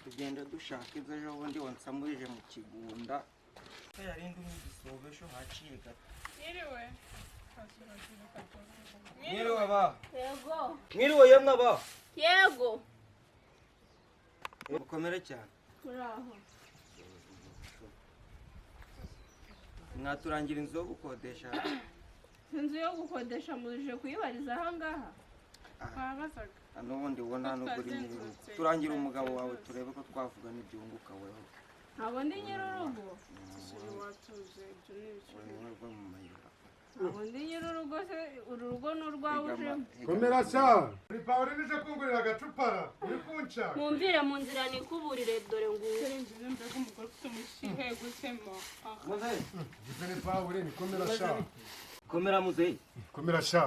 tugenda dushaka ibyo ejo bundi wansamurije mu kigunda yarindi umugisobesho haciye gato mwiriwe ba yego mwiriwe yemwe ba yego mukomere cyane muraho mwaturangira inzu yo gukodesha inzu yo gukodesha muje kuyibariza aha ngaha twabazaga n'ubundi ubona hano kuri nyiri turangira umugabo wawe turebe ko twavuga n'ibyunguka weho ntabwo ndi nyir'urugo watuje ibyo ni ibicuruzwa mu mayira ntabwo ndi nyir'urugo se uru rugo ni urwawe ujemo komera sha uri Pawulo nije kungurira agacupara uri kunca mwumvire mu nzira nikuburire dore nguyu ngize mbega umugore ufite umushihe gutema muzehe gize ni Pawulo ni komera sha komera muzehe komera sha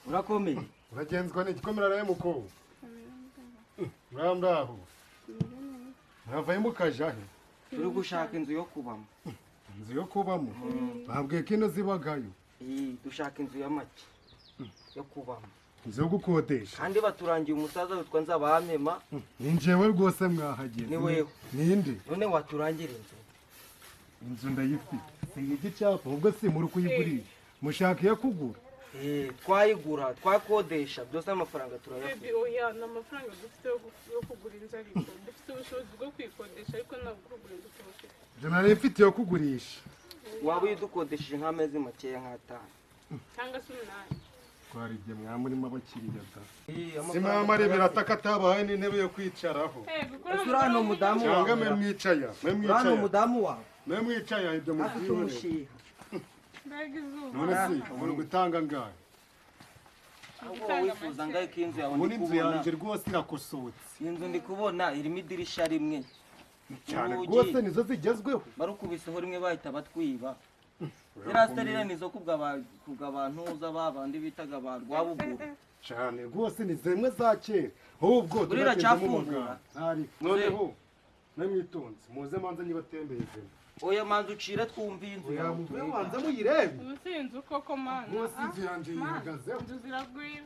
urakomeye uragenzwa n'iki komera raye muko muraho mwavaye mukaja he turi gushaka inzu yo kubamo inzu yo kubamo babwiye ko ino zibagayo dushaka inzu y'amaki yo kubamo inzu yo gukodesha kandi baturangiye umusaza witwa Nzabamema ni njyewe rwose mwahageze ni wewe ninde none waturangira inzu ndayifite sinigi icyapa ubwo si muri kuyigurisha mushaka iyo kugura twayigura twakodesha byose amafaranga turayafite oya ni amafaranga dufite yo kugura inzu ariko dufite ubushobozi bwo kwikodesha ariko ntabwo kugura inzu tubafite ibyo nari mfite yo kugurisha waba uyidukodesheje nk'amezi makeya nk'atanu cyangwa se 8 twari igihe mwamurimo abakiriya da si mwamara ibirata katabahaye n'intebe yo kwicaraho ese uriya ni umudamu wawe cyangwa mwe mwicaya uriya ni umudamu wawe mwe mwicaya ibyo afite mubyibone umushiha mbega izuba none si umuntu gutanga ngahe ahubwo wifuza ngaho ko inzu yawe ubu ndi n'inzu kubona yanjye rwose irakosotse iyi nzu ndi kubona irimo idirisha rimwe cyane Urugi. rwose nizo zigezweho barukubiseho rimwe bahita batwiba ziriya serire nizo kubw'abantuza babandi bitaga ba rwabuguru cyane rwose ni zimwe za kera ahubwo Buriya cyafungura. noneho namwitonze muze manza nyibatembezemo oya manzi ucire twumve iyi nzu yawe muve wanza muyirebe ubu si inzu koko mana rwose inzu yanjye yihagazeho inzu ziragwira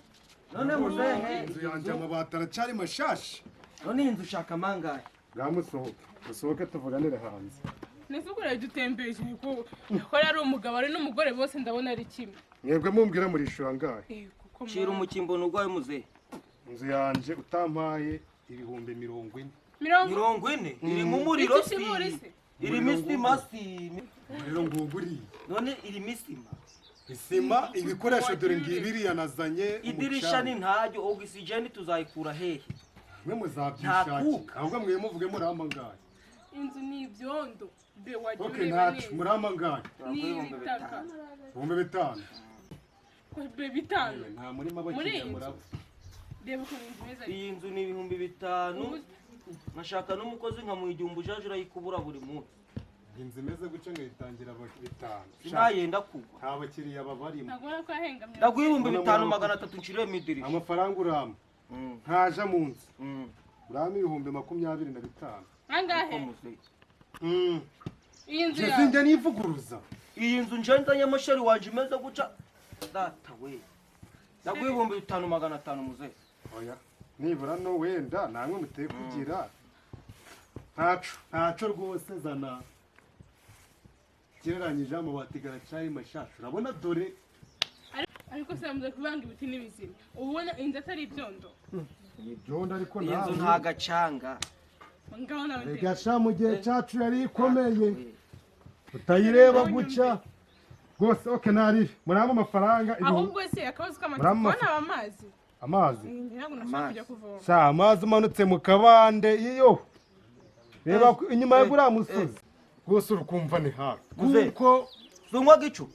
none muzehe inzu yanjye amabati aracyari mashashi none iyi nzu ushaka amangahe bwamusohoke musohoke tuvuganire hanze nese ubwo dutembeje ko ari umugabo ari n'umugore bose ndabona ari kimwe mwebwe mumbwira murishura ngahe kuko cira umukimbo n'urwaye muzehe inzu yanjye utampaye ibihumbi 40 40 irimo umuriro si irimo isima si rero nguguriye none irimo isima isima ibikoresho dore ngibiriya nazanye idirisha ni ntaryo ogisijeni tuzayikura hehe mwe muzabyishakira Ntakuka. ahubwo mwe muvuge murama ngahe inzu ni ibyondo be wagira okay ntacu murama ngahe ni ibitaka 5,000 be bitanu nta murima Muri bakiriya iyi nzu? muraba reba ukuntu inzu imeze iyi nzu ni 5,000 nkashaka n'umukozi nkamuha igihumbi ujaje urayikubura buri munsi inzu imeze gutya ngayitangira 5 sinayenda kugwa nta bakiriya babarimo ntabwo ubona ko yahengamye ndaguha 5,300 nshiriye mu idirisha amafaranga urama ntaja mu nzu urama 25,000 angahe iyi nzu yawe sinjya nivuguruza iyi nzu nje nzanye amashari wanje imeze guca data we ndaguha 5,500 muzehe oya nibura no wenda namwe muteye kugira ntaco rwose zana gereranyije amabati garacari mashasha urabona dore ariko se yamuze kubanga ibiti n'ibizima ubona inzu atari ibyondo ibyondo ariko iyi nzu nawe nta gacanga ngaho nawe rega sha mu gihe cacu yari ikomeye utayireba guca rwose oke nari murama amafaranga ahubwo se akabazo k'amatsiko Murama- ubona amazi amazi ntabwo nashaka kujya kuvoma sha amazi umanutse mu kabande iyo reba inyuma ya buriya musozi rwose urukumva ni hafi Muze. kuko zunywa gicu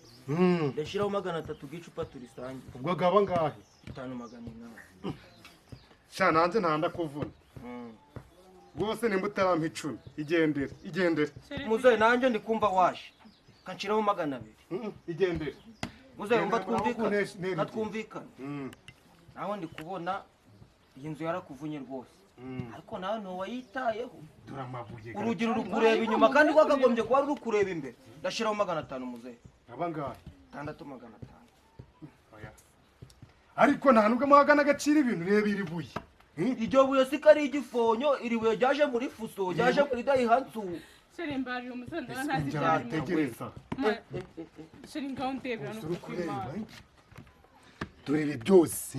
ndashiraho 300 gicupa turisange ubwo gaba ngahe 5,800 sha nanjye ntanda kuvuna rwose nimba utarampa 10 igendere muzehe nanjye ndi kumva washe kanshiraho 200 igendere muzehe umva Gendera, twumvikana ntereke. natwumvikana nawe ndi kubona iyi nzu yarakuvunye rwose ariko nawe ntiwayitayeho dore amabuye urugi ruri kureba inyuma kandi rwakagombye kuba ruri kureba imbere ndashiraho 500 muzehe aba ngahe 6,500 oya ariko nta nubwo muhagana agaciro ibintu reba iri buye iryo buye si ko ari igifonyo iri buye ryaje muri fuso ryaje muri dayihatsu sheri mbariye umusaza ntazi ibyarimo tegereza sheri ngaho ndebera no kwimana dore ibi byose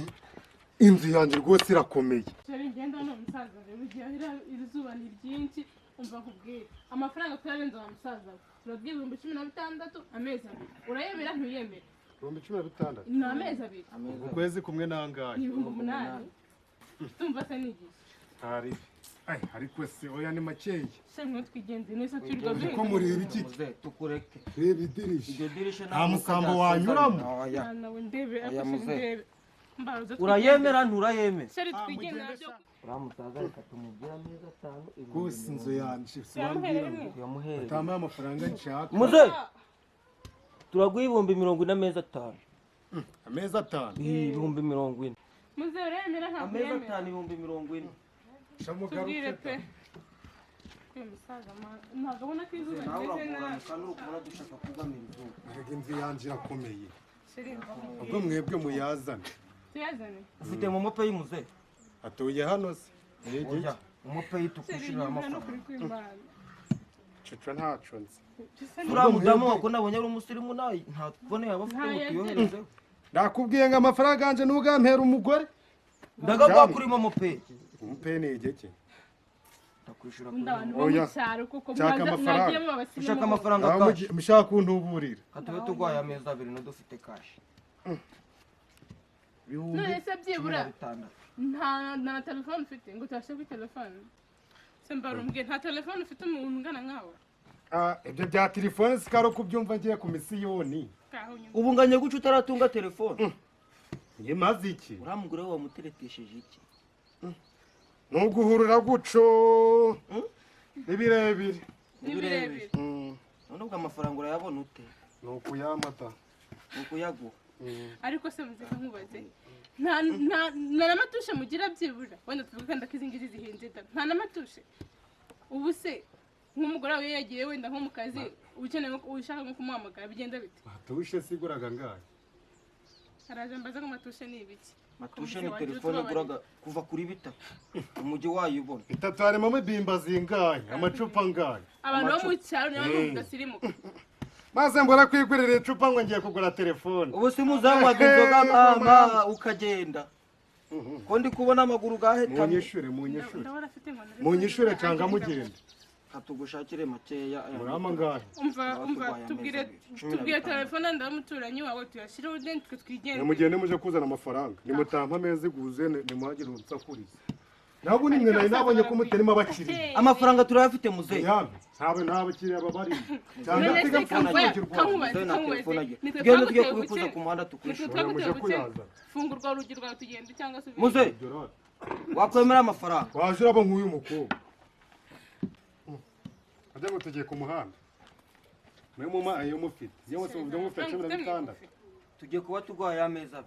inzu yanjye rwose irakomeye sheri ngenda no musaza rero igihe iri zuba ni ryinshi umva nkubwire amafaranga turarenza wa musaza turabwira 16,000 amezi abiri urayemera ntuyemera 16,000 ni amezi abiri ukwezi kumwe nangahe ni 8,000 tumva se n'igihe hari ariko se oya ni makeya sheri mwe twigenze neza turirwa duhinga ko mureba iki tukureke reba idirisha iryo dirisha nta musambo wanyuramo nawe ndebe ndebe mbaruza urayemera nturayemera sheri twigenda nabyo uramusaza reka tumubwira amezi 5 rwose inzu yanjye yamuhereye utamaye amafaranga nshaka muze turaguha 40 amezi 5 amezi 5 ibihumbi 40 muze uremera ntabwo amezi yemera 5 ibihumbi 40 tubwire pe uyu musaza ntabwo abona ko izuba rimeze nabi kandi ukubona dushaka kugamira izuba mbega inzu yanjye irakomeye sheri mbaho ubwo mwebwe muyazane tuyazane ufite momo pay muze atuye hano se oya momo pay sheri tukwishurira nyuma no amafaranga kuri kwimana cica ntaco nzi uriya mudamu wako nabonye ari umusirimu nawe nta kubone yaba afite ngo tuyoherezeho ndakubwiye ngo amafaranga yanje nugampera umugore ndagaguha kuri momo pay umpe ni igiki ndakwishura abantu bo Oya. mu cyaro kuko Nshaka amafaranga. mwagiyemo abasirimu ushaka amafaranga Aho kashi mushaka kuntuburira katube tugwaye amezi 2 no dufite kashi ibihumbi none se byibura 16 nta telefone ufite ngo utashe kuri telefone se mbarumbwiye nta telefone ufite umuntu ungana nkawe ibyo bya telefone sikaro kubyumva ngiye ku misiyoni kaho nyuma ubu nganye guca utaratunga telefone nge maze iki uramugure wamuteretesheje iki nuguhurira guco ibirebire ni birebire none ubwo amafaranga urayabona ute nukuyamata ukuyaguha ariko se muzika nkubaze nta n'amatushe mugira byibura wenda tuvuga kandi ko izi ngizi zihenze da nta n'amatushe ubu se nk'umugore wawe yagiye wenda nko mu kazi ukeneye ushaka nko kumuhamagara bigenda bite matushe siguraga ngahe araje mbaza ngo matushe ni ibiki matushe ni telefone guraga kuva kuri bita umujyi wayibona itatu harimo amabimba zingahe amacupa ngahe abantu bo mu cyaro nibo bavuga sirimuka maze mbona kwigurira icupa ngo ngiye kugura telefone ubu si muzanywaga inzoga mama ukagenda ko ndi kubona amaguru gahetamo munyishure munyishure ndabona afite inkoni munyishure canga mugenda katugushakire makeya murama ngahe umva tubwire telefone ndamuturanyi wawe tuyashyireho udeni twe twigende mugende muje kuzana amafaranga nimutampa amezi guze nimuhagire unsakurize nabo nimwe nari nabonye ko muterimo abakiriya amafaranga turayafite muzehe yambe nta bakiriya babari cyangwa None se genda tujye kubikuza ku muhanda tukwishyura muje kuyaza fungurwa urugi rwawe tugende cyangwa se muzehe wakwemera amafaranga waje urabo nk'uyu mukobwa ajya ngo tugiye ku muhanda mwe mu mayo mufite yewe se ubyo mufite 16 tugiye kuba tugwaye amezi 2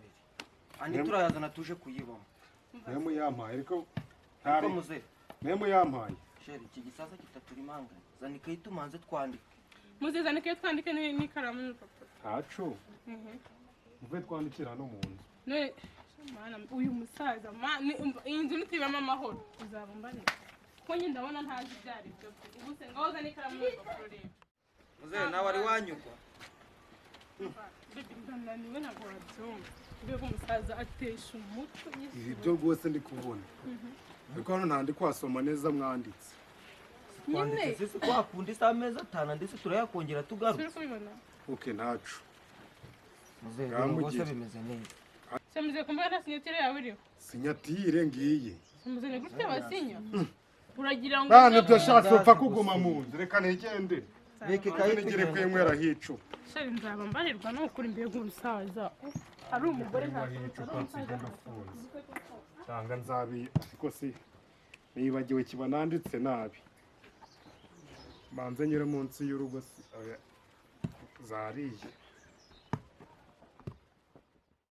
andi turayazana tuje kuyibamo mwe mu yampaye ariko ariko muzehe mwe mu yampaye sheri iki gisasa kitaturimanga zanika itumanze twandike muzizane ke twandike n'ikaramu n'urupapuro ntacu muve twandikira no mu nzu none mana uyu musaza iyi nzu nitibamo amahoro uzaba mbanira ko nyine ndabona ntazi ibyari byo ubu se ngaho zane ikaramu n'urupapuro rero muzehe nawe ari wanyurwa bibi ndananiwe ntabwo wabyumva mbega umusaza atesha umutwe ibi byo rwose ndi kubona ariko hano ntandi kwasoma neza mwanditse twanditse sisi kwakunda isa amezi 5 ndetse turayakongera tugaruka turi kubibona okay ntacu muzehe rwose bimeze neza se muze kumva nta sinyatire yawe iriho sinyatire ngiye muzanye gutya basinya uragira ngo bana byo shatse upfa kuguma mu nzu reka nigende reka kandi ngire kwinywera hicu shari nzaba mbarirwa no kuri mbega umusaza ari umugore nta cyangwa nzabi ariko si nibagiwe kiba nanditse nabi banze nyire munsi y'urugo zariye